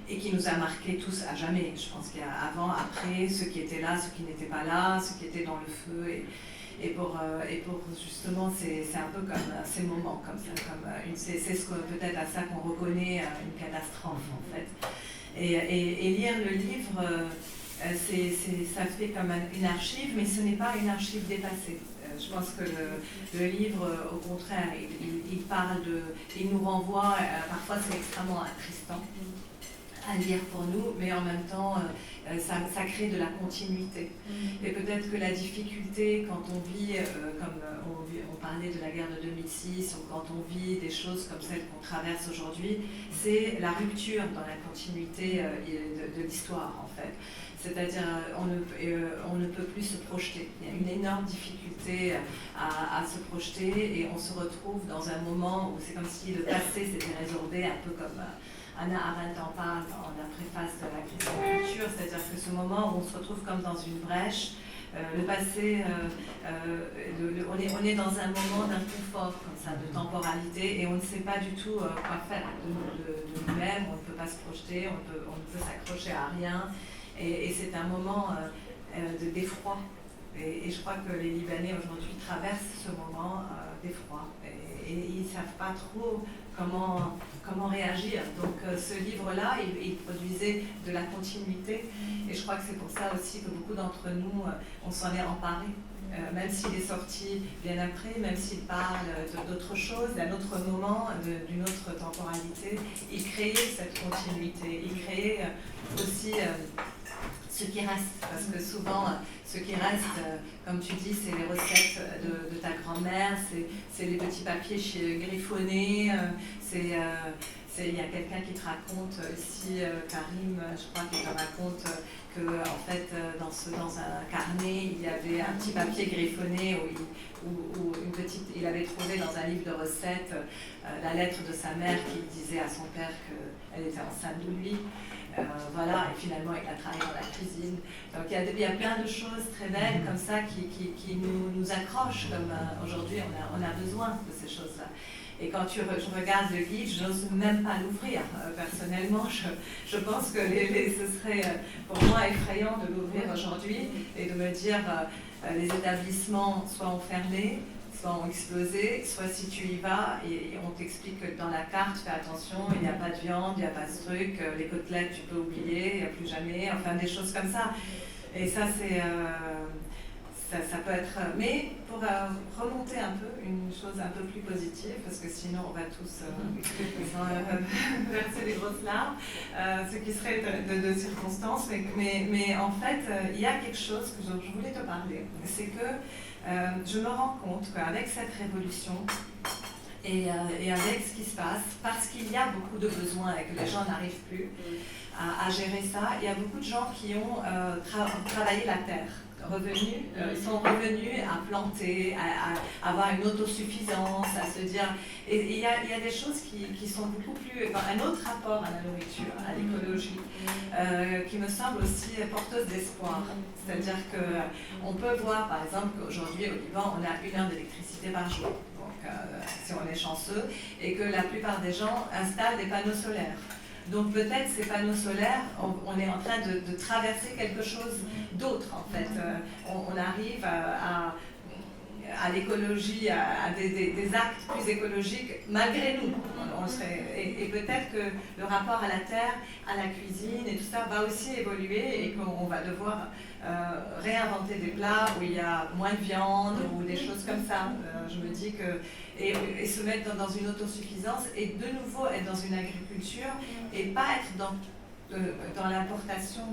[SPEAKER 3] et qui nous a marqués tous à jamais. Je pense qu'il y a avant, après, ceux qui étaient là, ceux qui n'étaient pas là, ceux qui étaient dans le feu, et pour justement, c'est un peu comme ces moments comme ça, c'est peut-être à ça qu'on reconnaît une catastrophe en fait. Et lire le livre, ça fait comme une archive, mais ce n'est pas une archive dépassée. Je pense que le livre, au contraire, il parle il nous renvoie, parfois c'est extrêmement attristant à lire pour nous, mais en même temps, ça crée de la continuité. Et peut-être que la difficulté, quand on vit, comme on parlait de la guerre de 2006, ou quand on vit des choses comme celles qu'on traverse aujourd'hui, c'est la rupture dans la continuité de l'histoire, en fait. C'est-à-dire, on ne peut plus se projeter. Il y a une énorme difficulté à se projeter, et on se retrouve dans un moment où c'est comme si le passé s'était résorbé, un peu comme... Hannah Arendt en parle dans la préface de la crise de la culture, c'est-à-dire que ce moment où on se retrouve comme dans une brèche, le passé, on est dans un moment d'inconfort comme ça, de temporalité, et on ne sait pas du tout quoi faire de nous-mêmes, on ne peut pas se projeter, on ne peut s'accrocher à rien, et c'est un moment d'effroi. Et je crois que les Libanais aujourd'hui traversent ce moment d'effroi, et ils ne savent pas trop comment réagir. Donc ce livre-là, il produisait de la continuité, et je crois que c'est pour ça aussi que beaucoup d'entre nous, on s'en est emparé. Même s'il est sorti bien après, même s'il parle d'autre chose, d'un autre moment, d'une autre temporalité, il créait cette continuité, il créait aussi ce qui reste, parce que souvent, ce qui reste, comme tu dis, c'est les recettes de ta grand-mère, c'est les petits papiers griffonnés, il y a quelqu'un qui te raconte ici, Karim, je crois qu'il te raconte que en fait, dans un carnet, il y avait un petit papier griffonné où il avait trouvé dans un livre de recettes la lettre de sa mère qui disait à son père qu'elle était enceinte de lui. Voilà, et finalement il a travaillé dans la cuisine. Donc il y a plein de choses très belles comme ça qui nous accrochent, comme aujourd'hui on a besoin de ces choses-là. Et quand je regarde le guide, je n'ose même pas l'ouvrir. Personnellement, je pense que ce serait pour moi effrayant de l'ouvrir aujourd'hui et de me dire les établissements soit ont fermé, soit ont explosé, soit si tu y vas, et on t'explique que dans la carte, fais attention, il n'y a pas de viande, il n'y a pas ce truc, les côtelettes tu peux oublier, il n'y a plus jamais, enfin des choses comme ça. Et ça c'est... Ça peut être... Mais pour remonter un peu, une chose un peu plus positive, parce que sinon on va tous verser des grosses larmes, ce qui serait de circonstances, mais en fait, il y a quelque chose que je voulais te parler, c'est que je me rends compte qu'avec cette révolution, et avec ce qui se passe, parce qu'il y a beaucoup de besoins et que les gens n'arrivent plus à gérer ça, il y a beaucoup de gens qui ont travaillé la terre. Sont revenus à planter, à avoir une autosuffisance, à se dire... Et il y a des choses qui sont beaucoup plus... un autre rapport à la nourriture, à l'écologie, qui me semble aussi porteuse d'espoir. C'est-à-dire qu'on peut voir, par exemple, qu'aujourd'hui au Liban, on a 1 heure d'électricité par jour, donc si on est chanceux, et que la plupart des gens installent des panneaux solaires. Donc peut-être ces panneaux solaires, on est en train de traverser quelque chose d'autre en fait. On arrive à l'écologie, à des actes plus écologiques, malgré nous. Et peut-être que le rapport à la terre, à la cuisine et tout ça va aussi évoluer et qu'on va devoir réinventer des plats où il y a moins de viande ou des choses comme ça. Je me dis que... Et se mettre dans une autosuffisance et de nouveau être dans une agriculture et pas être dans l'importation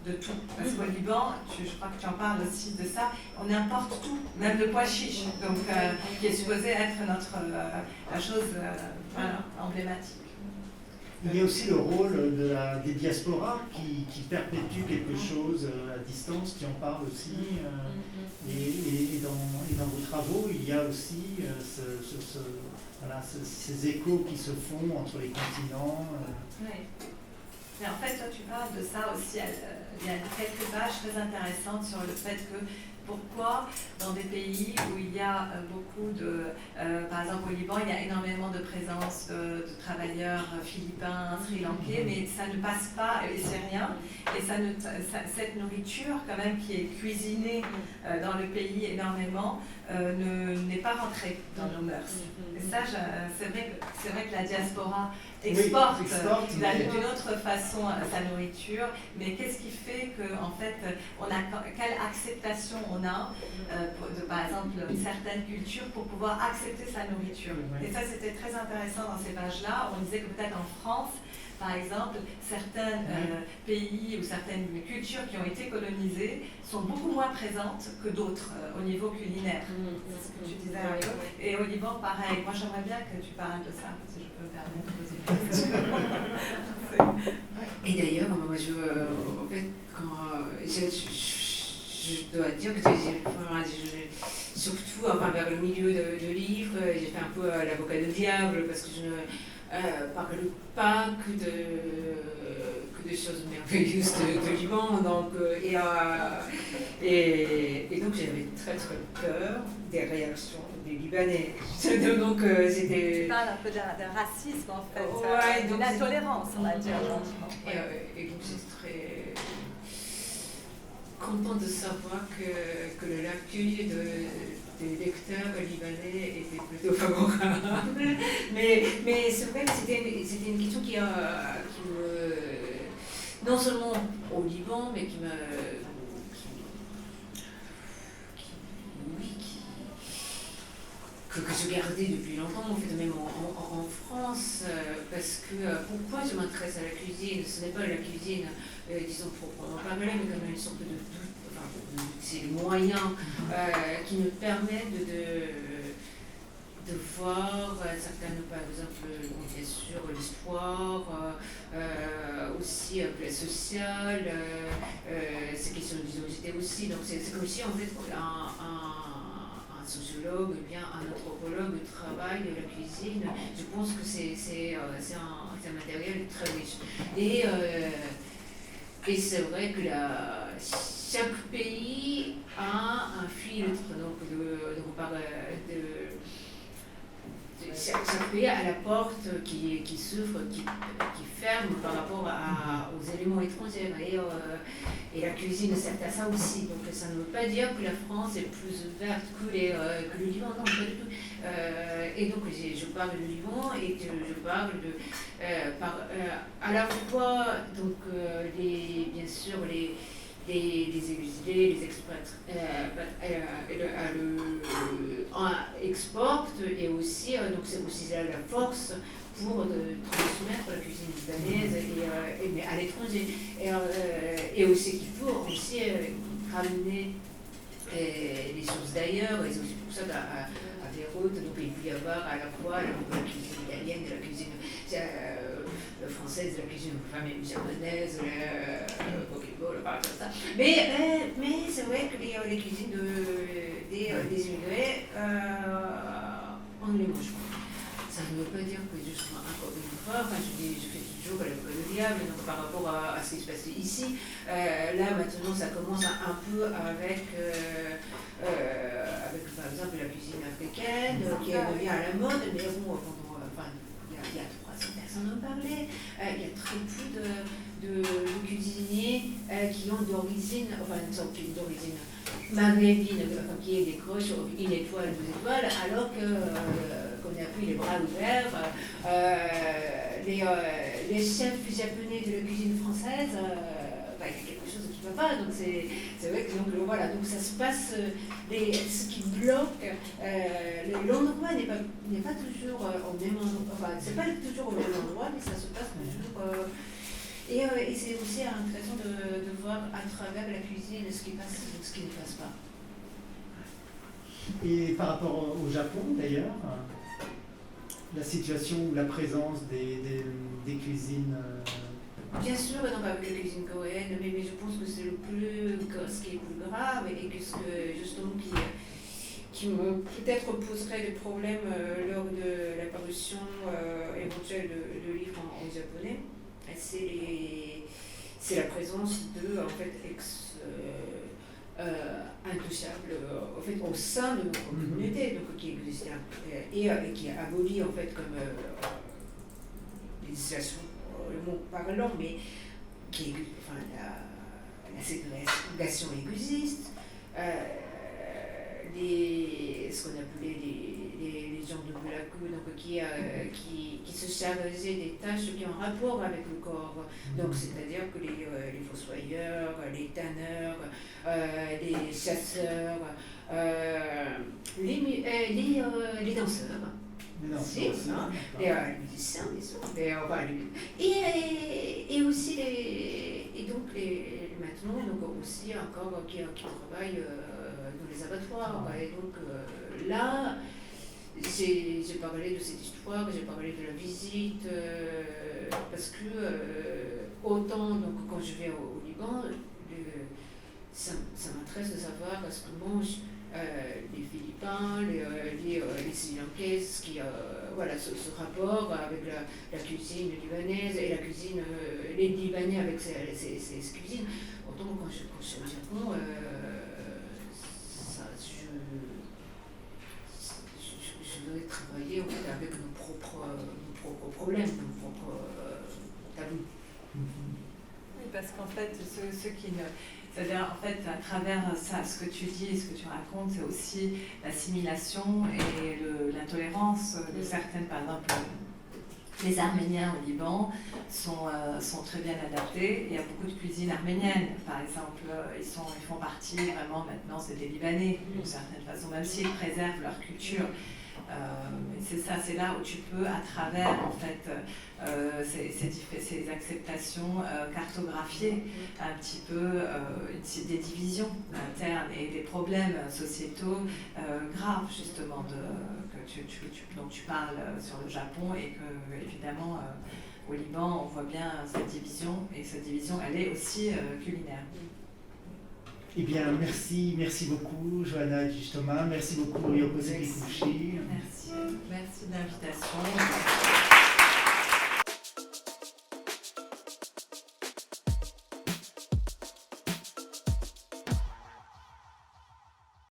[SPEAKER 3] de tout. Parce qu'au Liban, je crois que tu en parles aussi de ça, on importe tout, même le pois chiche, donc, qui est supposé être la chose emblématique.
[SPEAKER 1] Il y a aussi le rôle des diasporas qui perpétuent quelque chose à distance, qui en parlent aussi. Et dans vos travaux, il y a aussi ces échos qui se font entre les continents.
[SPEAKER 3] Oui. Mais en fait, toi, tu parles de ça aussi. Il y a quelques pages très intéressantes sur le fait que pourquoi dans des pays où il y a beaucoup par exemple au Liban, il y a énormément de présence de travailleurs philippins, sri-lankais, mais ça ne passe pas, et c'est rien. Et cette nourriture, quand même, qui est cuisinée dans le pays énormément, n'est pas rentrée dans nos mœurs. Et ça, c'est vrai que la diaspora exporte d'une autre façon sa nourriture, mais qu'est-ce qui fait qu'en fait, quelle acceptation on a, par exemple, une certaine culture pour pouvoir accepter sa nourriture. Et ça, c'était très intéressant dans ces pages-là. On disait que peut-être en France, par exemple, certains pays ou certaines cultures qui ont été colonisées sont beaucoup moins présentes que d'autres au niveau culinaire. C'est ce que tu disais un peu. Et au Liban, pareil. Moi, j'aimerais bien que tu parles de ça, si je peux me permettre de poser une question.
[SPEAKER 2] Et d'ailleurs, moi, en fait, je dois dire que surtout vers le milieu de livre, j'ai fait un peu l'avocat du diable parce que je ne parle pas que de choses merveilleuses de Liban. Donc, et donc j'avais très très peur des réactions des Libanais. Donc c'était...
[SPEAKER 3] Tu parles un peu d'un racisme en fait,
[SPEAKER 2] ouais,
[SPEAKER 3] d'une intolérance on va dire.
[SPEAKER 2] Et donc c'est très... content de savoir que l'accueil des lecteurs libanais était plutôt favorable. mais c'est vrai que c'était une question qui me... non seulement au Liban, mais que je gardais depuis longtemps, en fait, même en France, parce que pourquoi je m'intéresse à la cuisine? Ce n'est pas la cuisine, disons proprement parler, mais comme une sorte de c'est le moyen qui nous permet de voir certaines, par exemple, bien sûr, l'histoire, aussi la sociale, ces questions d'identité aussi. Donc c'est comme si en fait un sociologue, ou bien un anthropologue travaille la cuisine. Je pense que c'est un matériel très riche. Et c'est vrai que chaque pays a un filtre, donc chaque pays a la porte qui s'ouvre, qui ferme par rapport aux éléments étrangers. Et la cuisine sert à ça aussi. Donc ça ne veut pas dire que la France est plus ouverte que le Liban, non, pas du tout. Et donc je parle du Liban et que je parle à la fois donc bien sûr les exilés, les expats exportent et aussi donc c'est aussi là la force pour transmettre la cuisine libanaise mais à l'étranger et aussi qu'il faut aussi ramener les choses d'ailleurs et c'est aussi pour ça qu'à Beyrouth donc il peut y avoir à la fois la cuisine italienne et la cuisine française, la cuisine japonaise, ça. Mais c'est vrai que les cuisines des immigrés, on ne les mange pas. Ça ne veut pas dire que je sois encore une fois, je fais toujours le diable donc, par rapport à ce qui se passe ici. Là maintenant ça commence un peu avec par exemple la cuisine africaine qui revient à la mode, mais bon, il y a 300 personnes en parlaient. Il y a très peu de cuisiniers qui ont d'origine, enfin une sorte d'origine m'avait dit qu'il décroche une étoile, 2 étoiles, alors qu'on a pris les bras ouverts. Les chefs japonais de la cuisine française, il y a quelque chose qui ne va pas. Donc c'est vrai que voilà, donc ça se passe, ce qui bloque, l'endroit n'est pas toujours au même endroit, enfin c'est pas toujours au même endroit, mais ça se passe toujours. Et c'est aussi intéressant de voir à travers la cuisine ce qui passe et ce qui ne passe pas.
[SPEAKER 1] Et par rapport au Japon d'ailleurs, la situation ou la présence des cuisines.
[SPEAKER 2] Bien sûr, donc avec la cuisine coréenne, mais je pense que c'est ce qui est plus grave et que ce que justement qui me peut-être poserait des problèmes lors de la parution éventuelle de livres en japonais. C'est la présence de intouchables en fait, au sein de notre communauté, donc, qui existe et qui est aboli en fait comme législation, le mot parlant, mais la ségrégation existe, ce qu'on appelait les gens de Bulaku, donc qui se chargeaient des tâches qui ont rapport avec le corps. Donc c'est-à-dire que les fossoyeurs, les tanneurs, les chasseurs, les danseurs. Les musiciens, bien sûr. Et aussi donc maintenant donc aussi encore qui travaillent dans les abattoirs. Et donc là, j'ai parlé de cette histoire, j'ai parlé de la visite, parce que autant donc, quand je vais au Liban, ça m'intéresse de savoir ce que mangent les Philippins, les Sri Lankais, voilà, ce rapport avec la cuisine libanaise et la cuisine, les Libanais avec ces cuisines. Autant quand je suis au Japon, je dois travailler en fait, avec nos propres problèmes, nos propres tabous.
[SPEAKER 3] Oui, parce qu'en fait, ceux qui ne... C'est-à-dire, en fait, à travers ça, ce que tu dis et ce que tu racontes, c'est aussi l'assimilation et l'intolérance de certaines, par exemple, les Arméniens au Liban sont très bien adaptés. Il y a beaucoup de cuisine arménienne, par exemple, ils font partie vraiment maintenant, c'est des Libanais d'une certaine façon, même s'ils préservent leur culture. C'est ça, c'est là où tu peux, à travers en fait ces acceptations, cartographier un petit peu des divisions internes et des problèmes sociétaux graves justement dont tu parles sur le Japon et que évidemment au Liban on voit bien cette division et cette division elle est aussi culinaire.
[SPEAKER 1] Eh bien, merci beaucoup, Johanna Edwidge Thomas. Merci beaucoup, Ryoko Sekiguchi.
[SPEAKER 3] Merci de l'invitation.